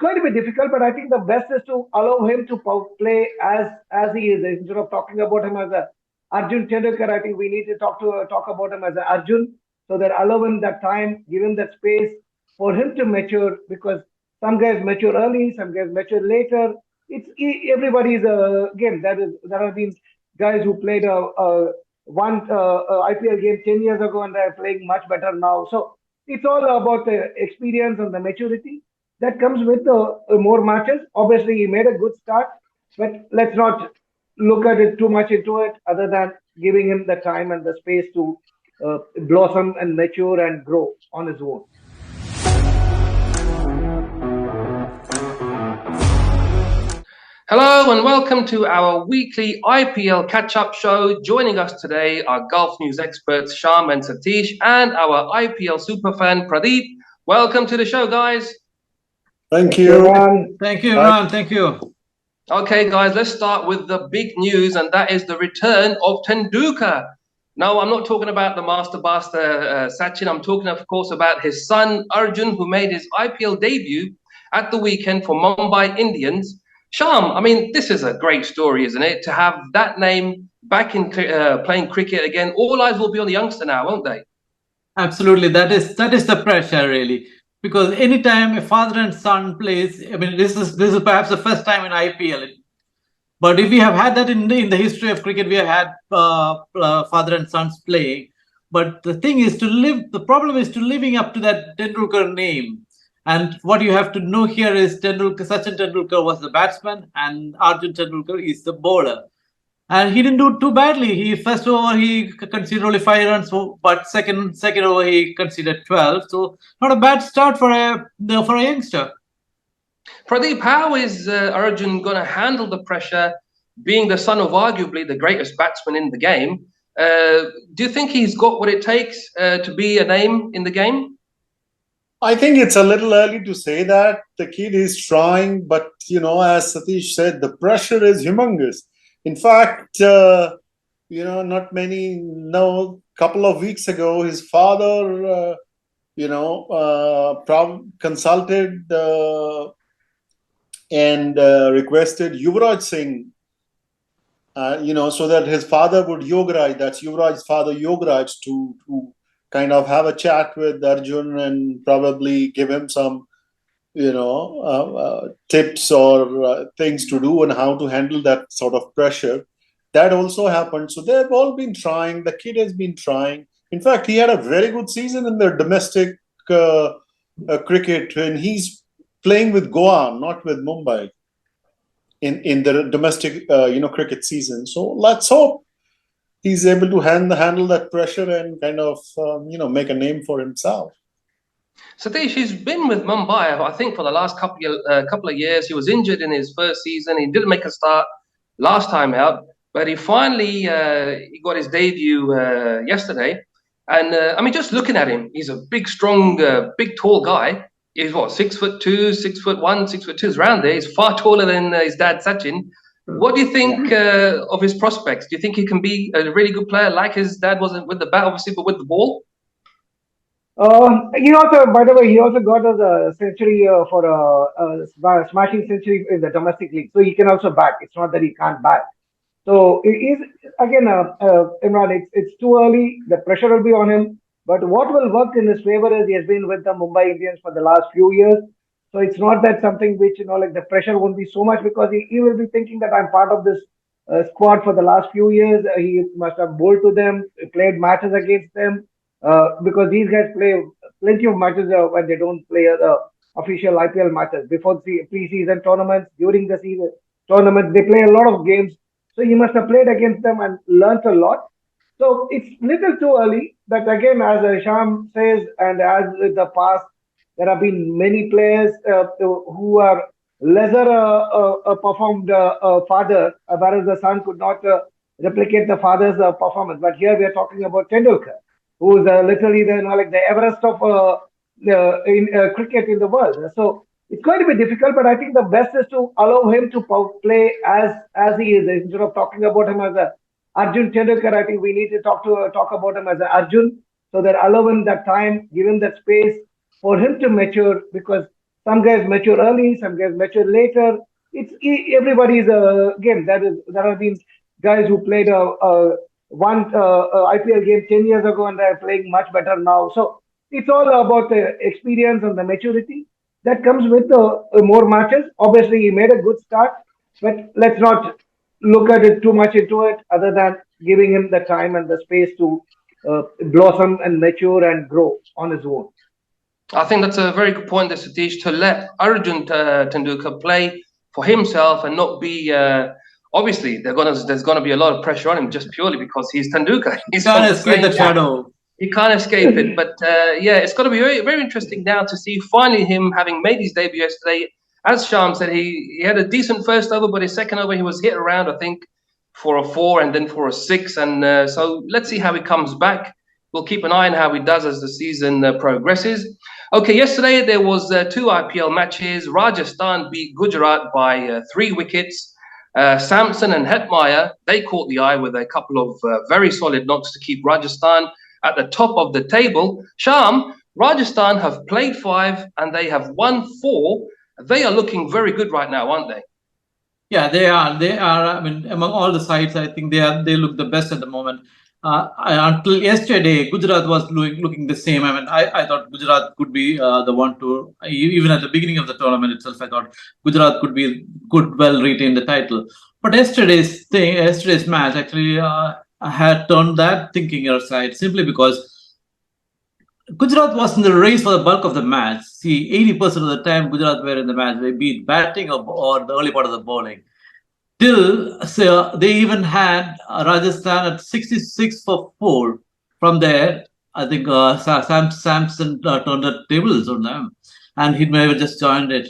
going to be difficult, but I think the best is to allow him to play as he is. Instead of talking about him as a Arjun Tendulkar, I think we need to talk about him as a Arjun, so that allow him that time, give him that space for him to mature, because some guys mature early, some guys mature later. Everybody's a game. There have been guys who played a IPL game 10 years ago and they're playing much better now. So it's all about the experience and the maturity that comes with more matches. Obviously, he made a good start, but let's not look at it too much into it, other than giving him the time and the space to blossom and mature and grow on his own. Hello and welcome to our weekly IPL catch-up show. Joining us today are golf news experts Sham and Satish and our IPL superfan Pradeep. Welcome to the show, guys. Thank you. Thank you, Imran. Thank you. Okay, guys, let's start with the big news, and that is the return of Tendulkar. No, I'm not talking about the Master Blaster Sachin. I'm talking, of course, about his son Arjun, who made his IPL debut at the weekend for Mumbai Indians. Sham, I mean, this is a great story, isn't it? To have that name back in playing cricket again. All eyes will be on the youngster now, won't they? Absolutely. That is the pressure, really. Because anytime a father and son plays, I mean, this is perhaps the first time in IPL. But if we have had that in the history of cricket, we have had father and sons playing. But the thing is the problem is to living up to that Tendulkar name. And what you have to know here is Sachin Tendulkar was the batsman and Arjun Tendulkar is the bowler. And he didn't do too badly. First over he conceded only 5 runs, but second over he conceded 12. So not a bad start for a youngster. Pradeep, how is Arjun going to handle the pressure, being the son of arguably the greatest batsman in the game? Do you think he's got what it takes to be a name in the game? I think it's a little early to say that. The kid is trying, but, as Satish said, the pressure is humongous. In fact, not many know, a couple of weeks ago, his father, consulted and requested Yuvraj Singh, so that his father would Yograj, that's Yuvraj's father, Yograj, to kind of have a chat with Arjun and probably give him some, tips or things to do and how to handle that sort of pressure. That also happened. So they've all been trying. The kid has been trying. In fact, he had a very good season in the domestic cricket when he's playing with Goa, not with Mumbai, in the domestic, cricket season. So let's hope he's able to handle that pressure and kind of, make a name for himself. Satish, he's been with Mumbai, I think, for the last couple of years. He was injured in his first season. He didn't make a start last time out, but he finally he got his debut yesterday. And just looking at him, he's a big, strong, big, tall guy. He's 6'2", 6'1", 6'2", is around there. He's far taller than his dad, Sachin. What do you think of his prospects? Do you think he can be a really good player like his dad wasn't with the bat, obviously, but with the ball? He also, by the way, he also got us a century for a smashing century in the domestic league. So he can also bat. It's not that he can't bat. So it is, again, Imran, it's too early. The pressure will be on him. But what will work in his favor is he has been with the Mumbai Indians for the last few years. So it's not that something which, like the pressure won't be so much, because he will be thinking that I'm part of this squad for the last few years. He must have bowled to them, played matches against them. Because these guys play plenty of matches when they don't play the official IPL matches. Before the pre-season tournaments, during the season tournaments, they play a lot of games. So he must have played against them and learnt a lot. So it's little too early. But again, as Sham says, and as in the past, there have been many players who are lesser performed father, whereas the son could not replicate the father's performance. But here we are talking about Tendulkar, who is literally the Everest of cricket in the world. So it's going to be difficult, but I think the best is to allow him to play as he is. Instead of talking about him as a Arjun Tendulkar, I think we need to talk about him as a Arjun, so that allow him that time, give him that space for him to mature, because Some guys mature early, some guys mature later. Everybody's game. There have been guys who played a IPL game 10 years ago and they're playing much better now. So it's all about the experience and the maturity that comes with more matches. Obviously, he made a good start, but let's not look at it too much into it, other than giving him the time and the space to blossom and mature and grow on his own. I think that's a very good point, there, Satish, to let Arjun Tendulkar play for himself and not be. Obviously, there's gonna be a lot of pressure on him just purely because he's Tendulkar. He's Can't escape the shadow. He can't escape it. But yeah, it's going to be very, very interesting now to see finally him having made his debut yesterday. As Sham said, he had a decent first over, but his second over he was hit around, I think, for a 4 and then for a 6. And so let's see how he comes back. We'll keep an eye on how he does as the season progresses. Okay, yesterday there was 2 IPL matches. Rajasthan beat Gujarat by 3 wickets. Samson and Hetmeyer, they caught the eye with a couple of very solid knocks to keep Rajasthan at the top of the table. Sham, Rajasthan have played 5 and they have won 4. They are looking very good right now, aren't they? Yeah, they are. They are. I mean, among all the sides, I think they look the best at the moment. Until yesterday, Gujarat was looking the same. I mean, I thought Gujarat could be the one to, even at the beginning of the tournament itself, I thought Gujarat could well retain the title. But yesterday's match actually had turned that thinking aside, simply because Gujarat was in the race for the bulk of the match. See, 80% of the time Gujarat were in the match, they beat batting or the early part of the bowling. So they even had Rajasthan at 66 for 4. From there, I think Samson turned the tables on them, and he may have just joined it.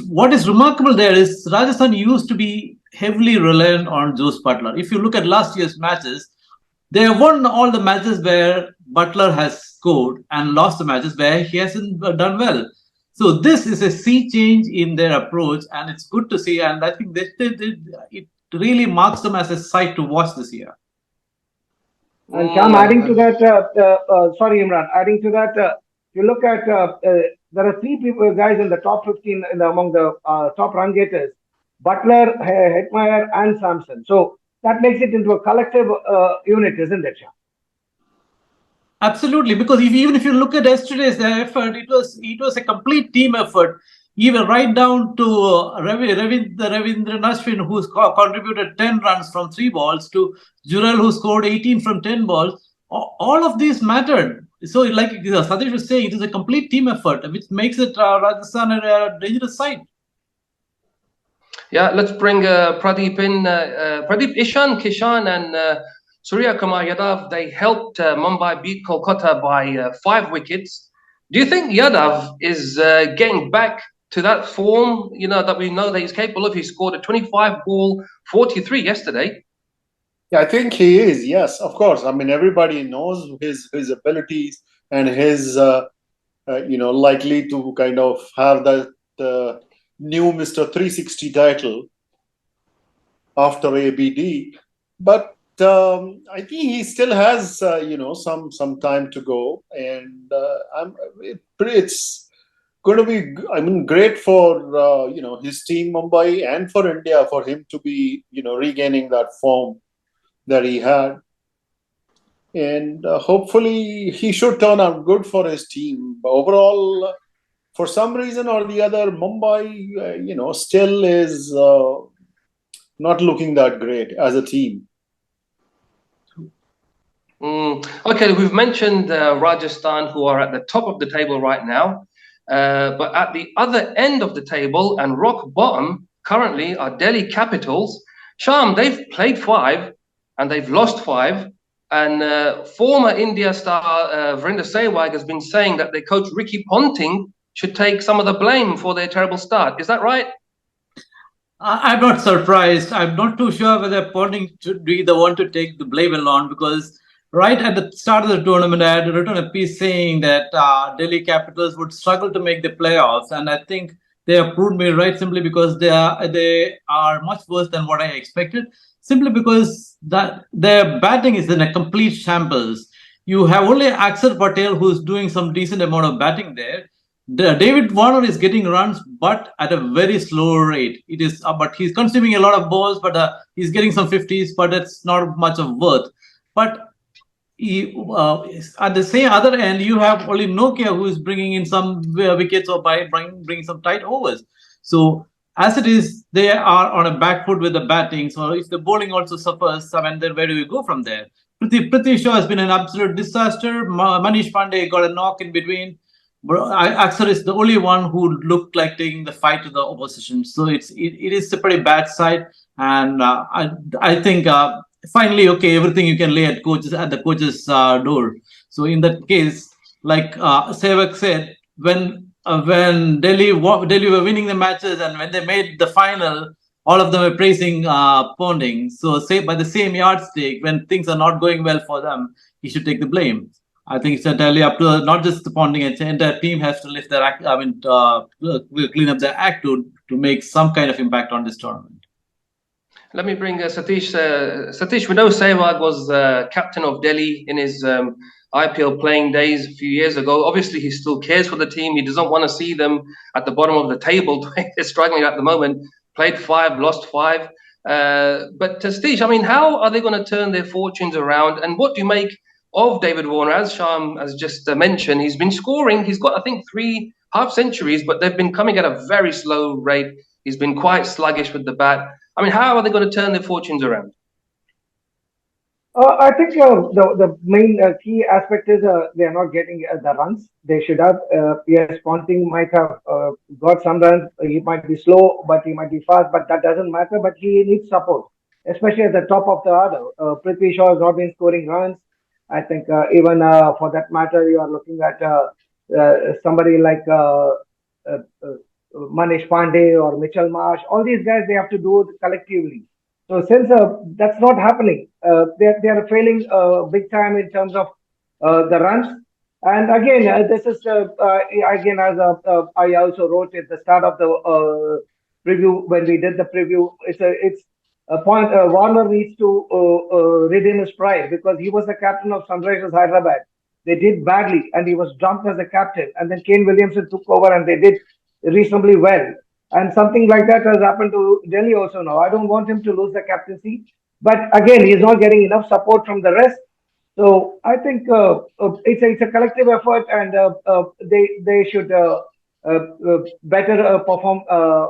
What is remarkable there is Rajasthan used to be heavily reliant on Jose Butler. If you look at last year's matches, they have won all the matches where Butler has scored and lost the matches where he hasn't done well. So this is a sea change in their approach, and it's good to see. And I think it really marks them as a sight to watch this year. And Sham, adding to that, sorry Imran, adding to that, you look at there are 3 guys in the top 15 among the top run getters: Butler, Hetmeyer, and Samson. So that makes it into a collective unit, isn't it, Sham? Absolutely, because even if you look at yesterday's effort, it was a complete team effort. Even right down to Ravindran Ashwin, who's contributed 10 runs from 3 balls, to Jural, who scored 18 from 10 balls. All of these mattered. So, like Satish was saying, it is a complete team effort, which makes it Rajasthan a dangerous side. Yeah, let's bring Pradeep in. Pradeep, Ishan Kishan and Surya Kumar Yadav, they helped Mumbai beat Kolkata by 5 wickets. Do you think Yadav is getting back to that form, that we know that he's capable of? He scored a 25-ball 43 yesterday. Yeah, I think he is. Yes, of course. I mean, everybody knows his abilities and his, likely to kind of have that new Mr. 360 title after ABD. But I think he still has, some time to go, and it's going to be, great for his team Mumbai and for India, for him to be regaining that form that he had, and hopefully he should turn out good for his team. But overall, for some reason or the other, Mumbai, still is not looking that great as a team. Okay, we've mentioned Rajasthan, who are at the top of the table right now. But at the other end of the table and rock bottom currently are Delhi Capitals. Sham, they've played 5 and they've lost 5. And former India star Virender Sehwag has been saying that their coach Ricky Ponting should take some of the blame for their terrible start. Is that right? I'm not surprised. I'm not too sure whether Ponting should be the one to take the blame along, because right at the start of the tournament, I had written a piece saying that Delhi Capitals would struggle to make the playoffs, and I think they have proved me right, simply because they are much worse than what I expected. Simply because that their batting is in a complete shambles. You have only Axar Patel, who's doing some decent amount of batting there. David Warner is getting runs, but at a very slow rate. It is, but he's consuming a lot of balls, but he's getting some 50s, but it's not much of worth. But at the same other end, you have only Nokia who is bringing in some wickets or by bringing some tight overs. So as it is, they are on a back foot with the batting. So if the bowling also suffers, I mean, then where do we go from there? Prithvi Shaw has been an absolute disaster. Manish Pandey got a knock in between. Axar is the only one who looked like taking the fight to the opposition. So it is a pretty bad side, and I think finally, okay, everything you can lay at the coach's door. So in that case, like Sehwag said, when Delhi were winning the matches and when they made the final, all of them were praising Ponding. So say by the same yardstick, when things are not going well for them, he should take the blame. I think it's entirely up to not just the Ponding, the entire team has to lift their act. I mean, clean up their act to make some kind of impact on this tournament. Let me bring Satish. Satish, we know Sehwag was captain of Delhi in his IPL playing days a few years ago. Obviously, he still cares for the team. He doesn't want to see them at the bottom of the table. They're struggling at the moment. Played 5, lost 5. But Satish, I mean, how are they going to turn their fortunes around? And what do you make of David Warner? As Sham has just mentioned, he's been scoring. He's got, I think, 3 half centuries, but they've been coming at a very slow rate. He's been quite sluggish with the bat. I mean, how are they going to turn their fortunes around? I think the main key aspect is they are not getting the runs they should have. Yes, Ponting might have got some runs. He might be slow, but he might be fast. But that doesn't matter. But he needs support, especially at the top of the order. Prithvi Shaw has not been scoring runs. I think even for that matter, you are looking at somebody like Manish Pandey or Mitchell Marsh. All these guys they have to do it collectively. So since that's not happening, they are failing big time in terms of the runs. And again, this is again as I also wrote at the start of the preview when we did the preview. It's a point. Warner needs to redeem his pride because he was the captain of Sunrisers Hyderabad. They did badly, and he was dumped as a captain. And then Kane Williamson took over, and they did reasonably well. And something like that has happened to Delhi also now. I don't want him to lose the captaincy. But again, he's not getting enough support from the rest. So I think it's a collective effort, and they should better perform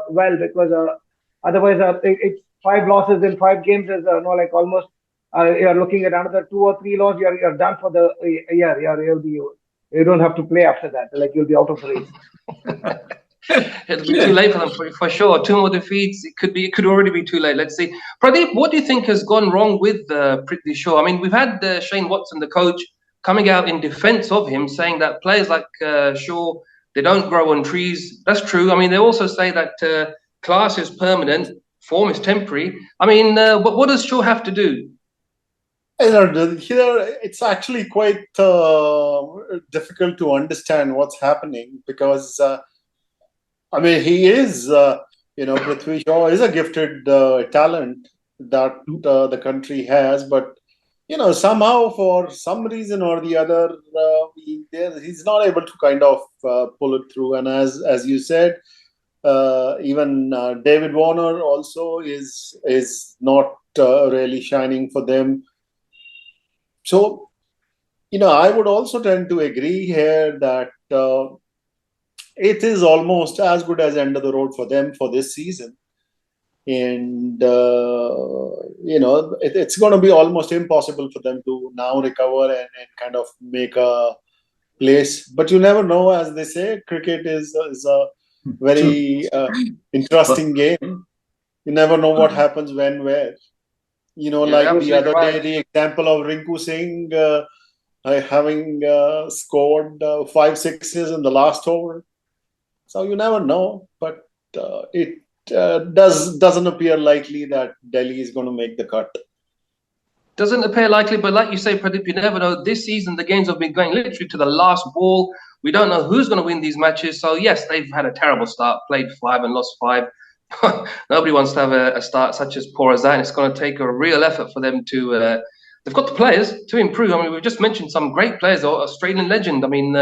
well because otherwise it's 5 losses in 5 games is like almost you're looking at another 2 or 3 losses. You're done for the year. You don't have to play after that. Like you'll be out of the race. It'll be too late for them for sure. 2 more defeats. It could already be too late. Let's see. Pradeep, what do you think has gone wrong with Prithvi Shaw? I mean, we've had Shane Watson, the coach, coming out in defense of him, saying that players like Shaw, they don't grow on trees. That's true. I mean, they also say that class is permanent, form is temporary. I mean, but what does Shaw have to do? Here, it's actually quite difficult to understand what's happening because I mean, he is, Prithvi Shaw is a gifted talent that the country has, but, somehow for some reason or the other, he's not able to kind of pull it through. And as you said, even David Warner also is not really shining for them. So, I would also tend to agree here that it is almost as good as end of the road for them for this season. And, it's going to be almost impossible for them to now recover and kind of make a place. But you never know, as they say, cricket is a very interesting game. You never know what happens when, where. Like the other day, the example of Rinku Singh having scored 5 sixes in the last over. So you never know, but it doesn't appear likely that Delhi is going to make the cut. Doesn't appear likely, but like you say, Pradeep, you never know. This season, the games have been going literally to the last ball. We don't know who's going to win these matches. So, yes, they've had a terrible start, played 5 and lost 5. Nobody wants to have a start such as poor as that. And it's going to take a real effort for them to they've got the players to improve. I mean, we've just mentioned some great players, Australian legend. I mean,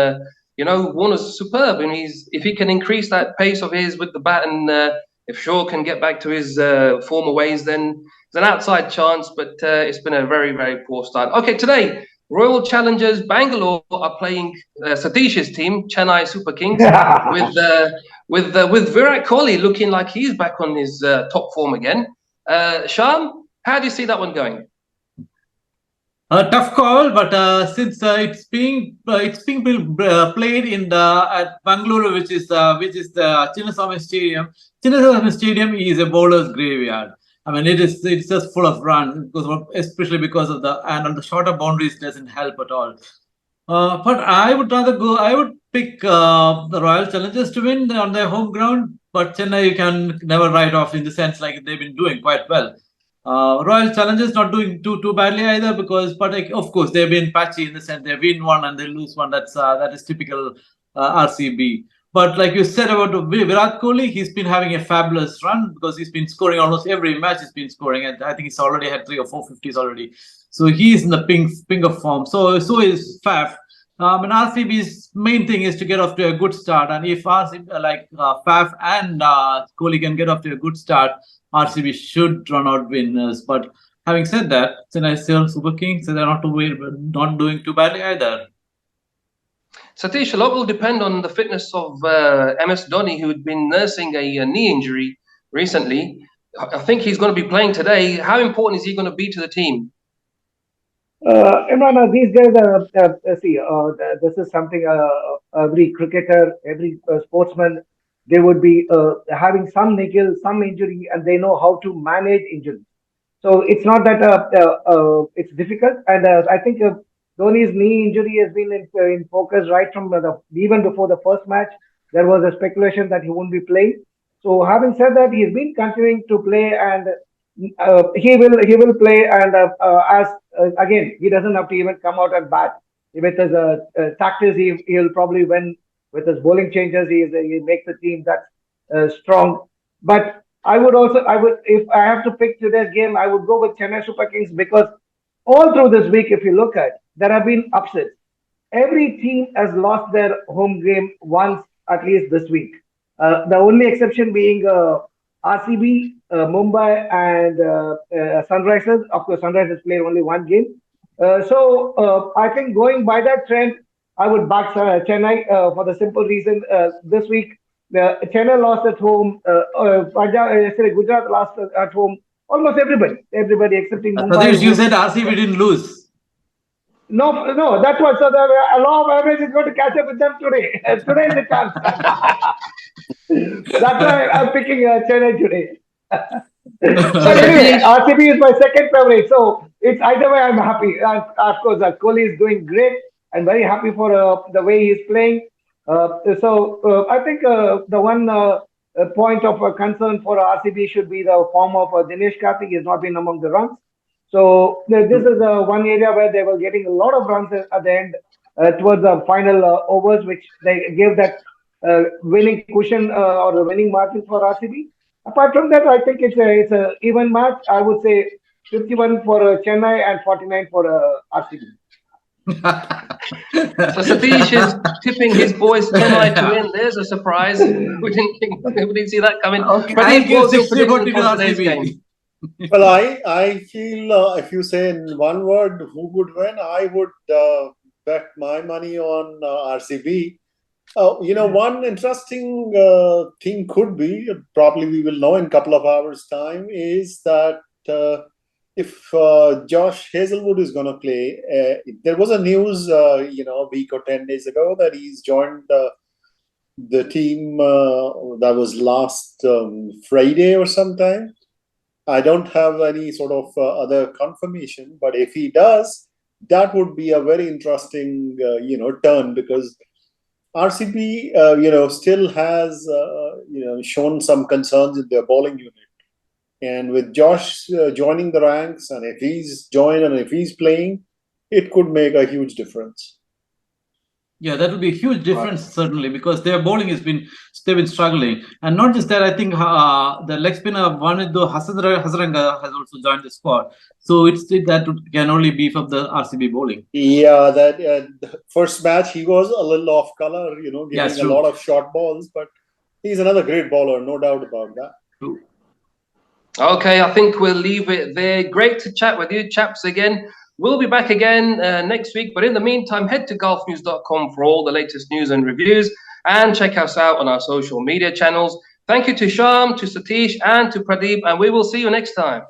Warner's superb, and if he can increase that pace of his with the bat, and if Shaw can get back to his former ways, then there's an outside chance. But it's been a very, very poor start. Okay, today Royal Challengers Bangalore are playing Satish's team, Chennai Super Kings, with Virat Kohli looking like he's back on his top form again. Sham, how do you see that one going? Tough call, but since it's being played in the at Bangalore, which is the Chinnaswamy Stadium. Chinnaswamy Stadium is a bowler's graveyard. I mean, it's just full of runs, especially because of and on the shorter boundaries doesn't help at all. But I would rather go. I would pick the Royal Challengers to win on their home ground, but Chennai can never write off in the sense like they've been doing quite well. Royal Challengers not doing too badly either but of course they've been patchy in the sense they win one and they lose one. That is typical RCB. But like you said about Virat Kohli, he's been having a fabulous run because he's been scoring almost every match. He's been scoring, and I think he's already had 3 or 4 50s already. So he's in the pink of form. So is Faf. And RCB's main thing is to get off to a good start. And if Faf and Kohli can get off to a good start, RCB should run out winners. But having said that, Chennai still Super Kings, so they're not doing too badly either. Satish, a lot will depend on the fitness of MS Dhoni, who had been nursing a knee injury recently. I think he's going to be playing today. How important is he going to be to the team? Imran, these guys this is something every cricketer, every sportsman, they would be having some niggle, some injury, and they know how to manage injuries. So it's not that it's difficult. And I think Dhoni's knee injury has been in focus right from even before the first match. There was a speculation that he won't be playing. So having said that, he's been continuing to play, and he will play. And as again, he doesn't have to even come out and bat. With his tactics, he'll probably win. With his bowling changes, he makes the team that strong. But I would if I have to pick today's game, I would go with Chennai Super Kings because all through this week, if you look at, there have been upsets. Every team has lost their home game once at least this week. The only exception being RCB, Mumbai, and Sunrisers. Of course, Sunrisers played only one game. So I think going by that trend, I would back Chennai for the simple reason this week Chennai lost at home. Gujarat lost at home. Almost everybody excepting Mumbai. You said RCB didn't lose. No, that was so the law of average is going to catch up with them today. Today is the chance. That's why I'm picking Chennai today. But anyway, RCB is my second favorite, so it's either way I'm happy. Of course, Kohli is doing great. I'm very happy for the way he's playing. I think the one point of concern for RCB should be the form of Dinesh Karthik. He's not been among the runs. So this is one area where they were getting a lot of runs at the end towards the final overs, which they gave that winning cushion or the winning margin for RCB. Apart from that, I think it's a even match. I would say 51 for Chennai and 49 for RCB. So Satish is tipping his boys Chennai to win. There's a surprise. We didn't see that coming. Okay, I give 60-40 to RCB. Well, I feel if you say in one word who would win, I would bet my money on RCB. One interesting thing could be, probably we will know in a couple of hours' time, is that if Josh Hazelwood is going to play, there was a news, a week or 10 days ago that he's joined the team that was last Friday or sometime. I don't have any sort of other confirmation, but if he does, that would be a very interesting, turn, because RCB, still has, shown some concerns in their bowling unit. And with Josh joining the ranks, and if he's joined and if he's playing, it could make a huge difference. Yeah, that will be a huge difference certainly, because their bowling they've been struggling, and not just that. I think the leg spinner Vanidho Hasaranga has also joined the squad, so can only beef up the RCB bowling. Yeah, that the first match he was a little off color, Yeah, giving a true. lot of short balls, but he's another great bowler, no doubt about that. True. Okay, I think we'll leave it there. Great to chat with you, chaps, again. We'll be back again next week. But in the meantime, head to golfnews.com for all the latest news and reviews, and check us out on our social media channels. Thank you to Sham, to Satish, and to Pradeep, and we will see you next time.